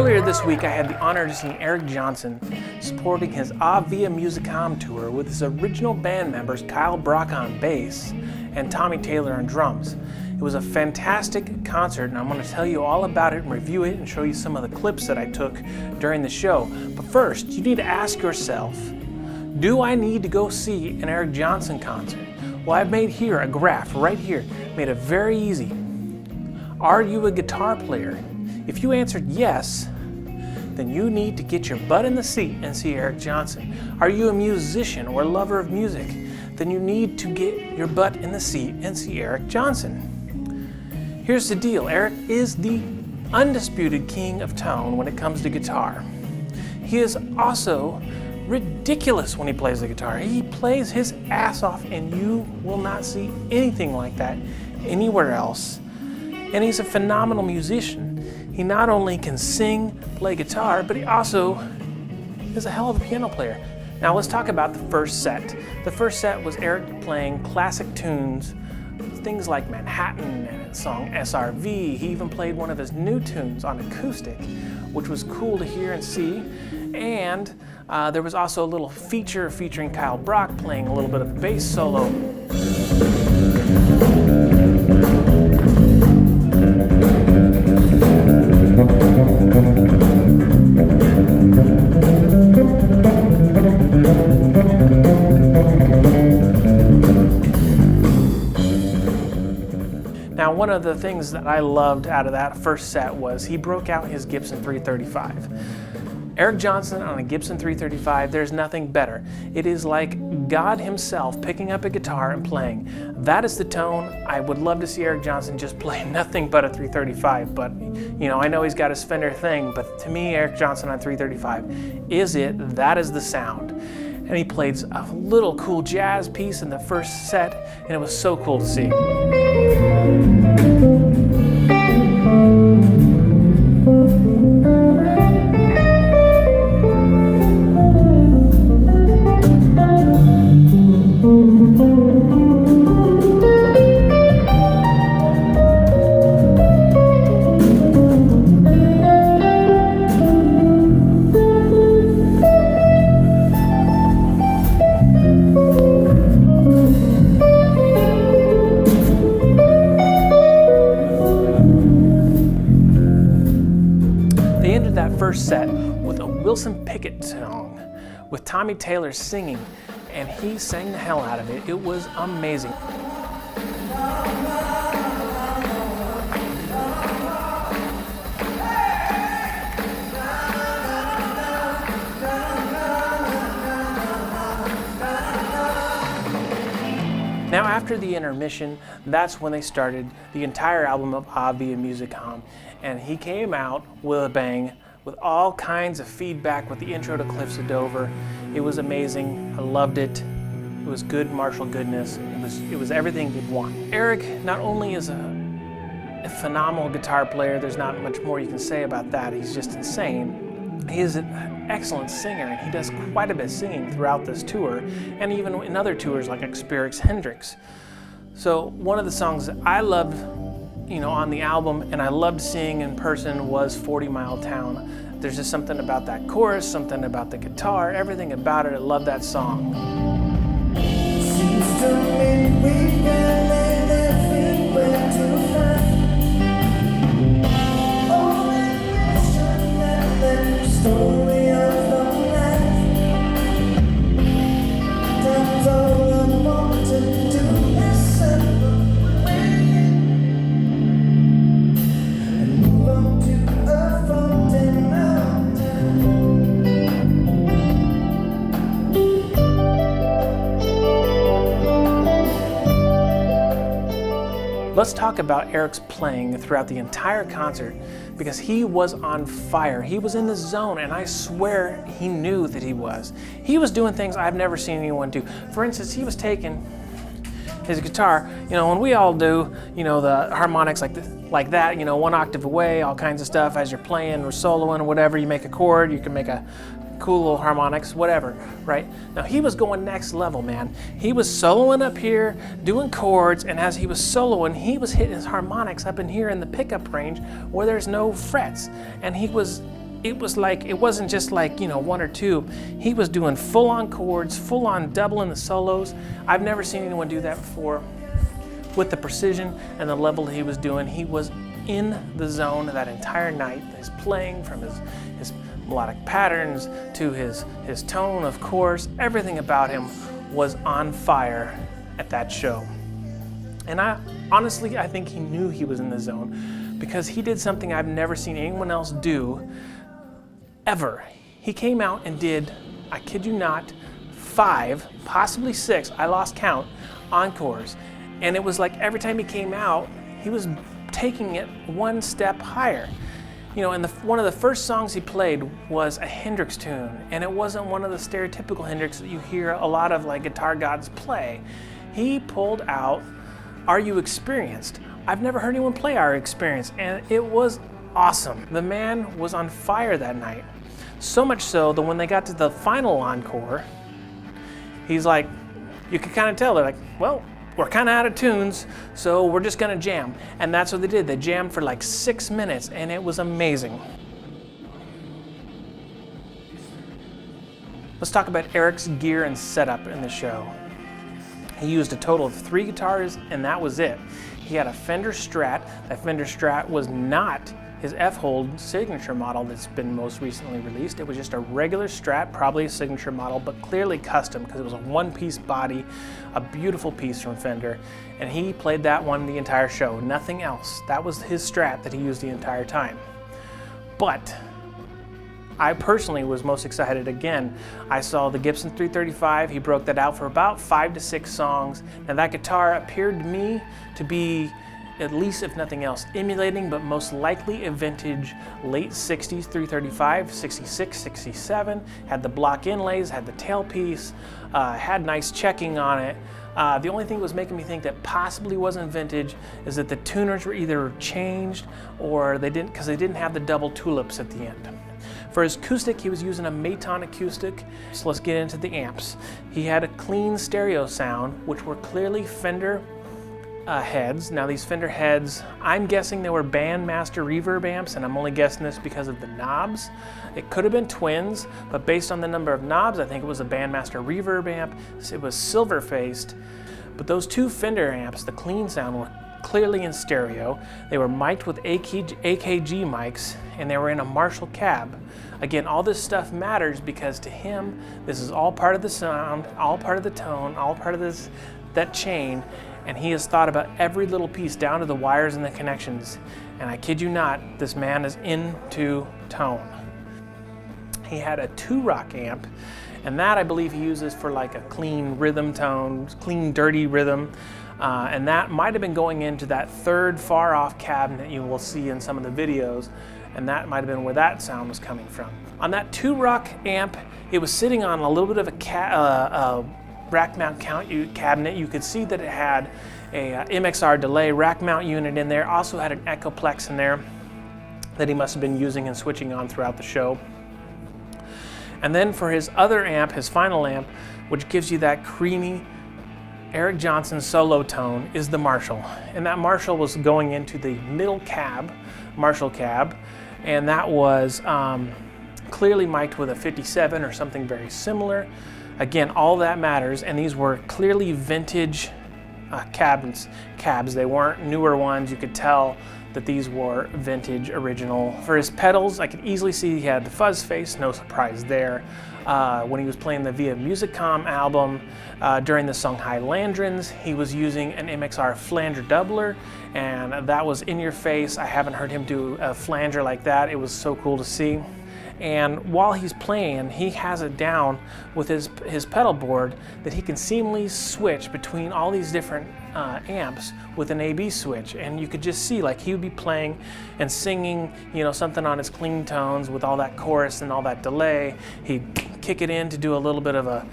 Earlier this week, I had the honor to see Eric Johnson supporting his Via Musicom tour with his original band members Kyle Brock on bass and Tommy Taylor on drums. It was a fantastic concert, and I'm going to tell you all about it and review it and show you some of the clips that I took during the show. But first, you need to ask yourself, do I need to go see an Eric Johnson concert? Well, I've made here a graph right here, made it very easy. Are you a guitar player? If you answered yes, then you need to get your butt in the seat and see Eric Johnson. Are you a musician or lover of music? Then you need to get your butt in the seat and see Eric Johnson. Here's the deal, Eric is the undisputed king of tone when it comes to guitar. He is also ridiculous when he plays the guitar. He plays his ass off, and you will not see anything like that anywhere else. And he's a phenomenal musician. He not only can sing, play guitar, but he also is a hell of a piano player. Now let's talk about the first set. The first set was Eric playing classic tunes, things like Manhattan and his song SRV. He even played one of his new tunes on acoustic, which was cool to hear and see. And there was also a little feature featuring Kyle Brock playing a little bit of bass solo. Now, one of the things that I loved out of that first set was he broke out his Gibson 335. Eric Johnson on a Gibson 335, there's nothing better. It is like God himself picking up a guitar and playing. That is the tone. I would love to see Eric Johnson just play nothing but a 335, but you know, I know he's got his Fender thing, but to me, Eric Johnson on 335 is it. That is the sound. And he played a little cool jazz piece in the first set, and it was so cool to see. That first set with a Wilson Pickett song with Tommy Taylor singing, and he sang the hell out of it. It was amazing. Now, after the intermission, that's when they started the entire album of Via Musicom, and he came out with a bang, with all kinds of feedback with the intro to Cliffs of Dover. It was amazing. I loved it. It was good Marshall goodness. It was everything you'd want. Eric not only is a phenomenal guitar player, there's not much more you can say about that. He's just insane. He is an excellent singer, and he does quite a bit of singing throughout this tour, and even in other tours like Experience Hendrix. So one of the songs that I loved, on the album, and I loved seeing in person, was 40 Mile Town. There's just something about that chorus, something about the guitar, everything about it. I love that song. Seems to me we've been in everywhere to find. Oh, that mission and that story of the life. That's all I want to do is simple. Let's talk about Eric's playing throughout the entire concert, because he was on fire. He was in the zone, and I swear he knew that he was. He was doing things I've never seen anyone do. For instance, he was taking his guitar, when we all do, the harmonics like that, one octave away, all kinds of stuff as you're playing or soloing or whatever. You make a chord, you can make a cool little harmonics, whatever, right? Now he was going next level, man. He was soloing up here, doing chords, and as he was soloing, he was hitting his harmonics up in here in the pickup range where there's no frets. And it wasn't just like, you know, one or two. He was doing full-on chords, full-on doubling the solos. I've never seen anyone do that before with the precision and the level that he was doing. He was in the zone that entire night. His playing, from his melodic patterns to his tone, of course, everything about him was on fire at that show. And honestly, I think he knew he was in the zone, because he did something I've never seen anyone else do ever. He came out and did, I kid you not, 5, possibly 6, I lost count, encores. And it was like every time he came out, he was taking it one step higher. You know, and one of the first songs he played was a Hendrix tune, and it wasn't one of the stereotypical Hendrix that you hear a lot of like guitar gods play. He pulled out Are You Experienced? I've never heard anyone play Are You Experienced, and it was awesome. The man was on fire that night. So much so that when they got to the final encore, he's like, you could kind of tell, they're like, well, we're kind of out of tunes, so we're just gonna jam. And that's what they did. They jammed for like 6 minutes, and it was amazing. Let's talk about Eric's gear and setup in the show. He used a total of 3 guitars, and that was it. He had a Fender Strat. That Fender Strat was not his F-Hold signature model that's been most recently released. It was just a regular Strat, probably a signature model, but clearly custom, because it was a one-piece body, a beautiful piece from Fender, and he played that one the entire show, nothing else. That was his Strat that he used the entire time. But I personally was most excited again. I saw the Gibson 335. He broke that out for about 5 to 6 songs. Now that guitar appeared to me to be, at least if nothing else, emulating, but most likely a vintage late 60s 335, 66, 67, had the block inlays, had the tailpiece, had nice checking on it. The only thing that was making me think that possibly wasn't vintage is that the tuners were either changed or they didn't, because they didn't have the double tulips at the end. For his acoustic, he was using a Maton acoustic. So let's get into the amps. He had a clean stereo sound, which were clearly Fender heads. Now these Fender heads, I'm guessing they were Bandmaster reverb amps, and I'm only guessing this because of the knobs. It could have been twins, but based on the number of knobs, I think it was a Bandmaster reverb amp. It was silver faced. But those 2 Fender amps, the clean sound, were clearly in stereo. They were mic'd with AKG mics, and they were in a Marshall cab. Again, all this stuff matters because to him, this is all part of the sound, all part of the tone, all part of that chain, and he has thought about every little piece down to the wires and the connections. And I kid you not, this man is into tone. He had a 2-rock amp, and that I believe he uses for like a clean rhythm tone, clean dirty rhythm. And that might have been going into that 3rd far off cabinet you will see in some of the videos, and that might have been where that sound was coming from. On that 2-rock amp, it was sitting on a little bit of a rack mount cabinet. You could see that it had a MXR delay rack mount unit in there, also had an Echoplex in there that he must have been using and switching on throughout the show. And then for his other amp, his final amp, which gives you that creamy Eric Johnson solo tone, is the Marshall. And that Marshall was going into the middle cab, Marshall cab, and that was clearly mic'd with a 57 or something very similar. Again, all that matters, and these were clearly vintage cabs. They weren't newer ones. You could tell that these were vintage, original. For his pedals, I could easily see he had the fuzz face, no surprise there. When he was playing the Via Musicom album, during the song Highlandrins, he was using an MXR flanger doubler, and that was in your face. I haven't heard him do a flanger like that. It was so cool to see. And while he's playing, he has it down with his pedal board that he can seamlessly switch between all these different amps with an AB switch. And you could just see, like, he would be playing and singing, you know, something on his clean tones with all that chorus and all that delay. He'd kick it in to do a little bit of a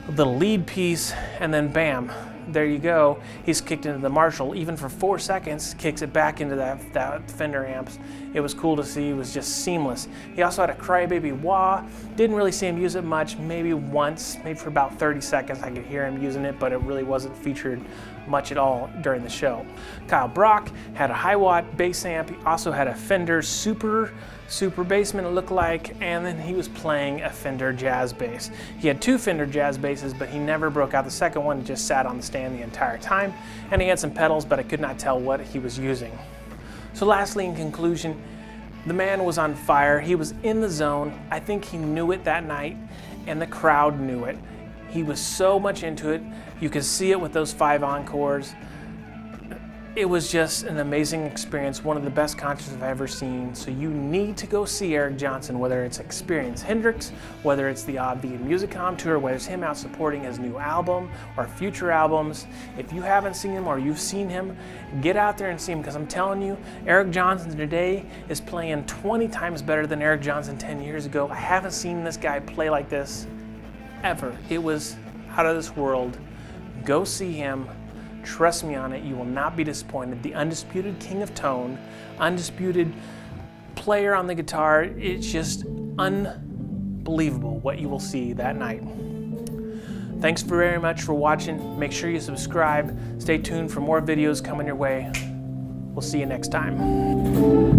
little lead piece, and then bam, there you go. He's kicked into the Marshall, even for 4 seconds, kicks it back into that Fender amps. It was cool to see. It was just seamless. He also had a Crybaby Wah. Didn't really see him use it much, maybe once, maybe for about 30 seconds. I could hear him using it, but it really wasn't featured much at all during the show. Kyle Brock had a high watt bass amp. He also had a Fender Super Bassman, it looked like, and then he was playing a Fender Jazz bass. He had 2 Fender Jazz basses, but he never broke out the second one. He just sat on the stand the entire time. And he had some pedals, but I could not tell what he was using. So lastly, in conclusion, the man was on fire. He was in the zone. I think he knew it that night, and the crowd knew it. He was so much into it. You could see it with those 5 encores. It was just an amazing experience, one of the best concerts I've ever seen. So you need to go see Eric Johnson, whether it's Experience Hendrix, whether it's the Via Musicom tour, whether it's him out supporting his new album or future albums. If you haven't seen him or you've seen him, get out there and see him, because I'm telling you, Eric Johnson today is playing 20 times better than Eric Johnson 10 years ago. I haven't seen this guy play like this ever. It was out of this world. Go see him. Trust me on it, you will not be disappointed. The undisputed king of tone, undisputed player on the guitar. It's just unbelievable what you will see that night. Thanks very much for watching. Make sure you subscribe. Stay tuned for more videos coming your way. We'll see you next time.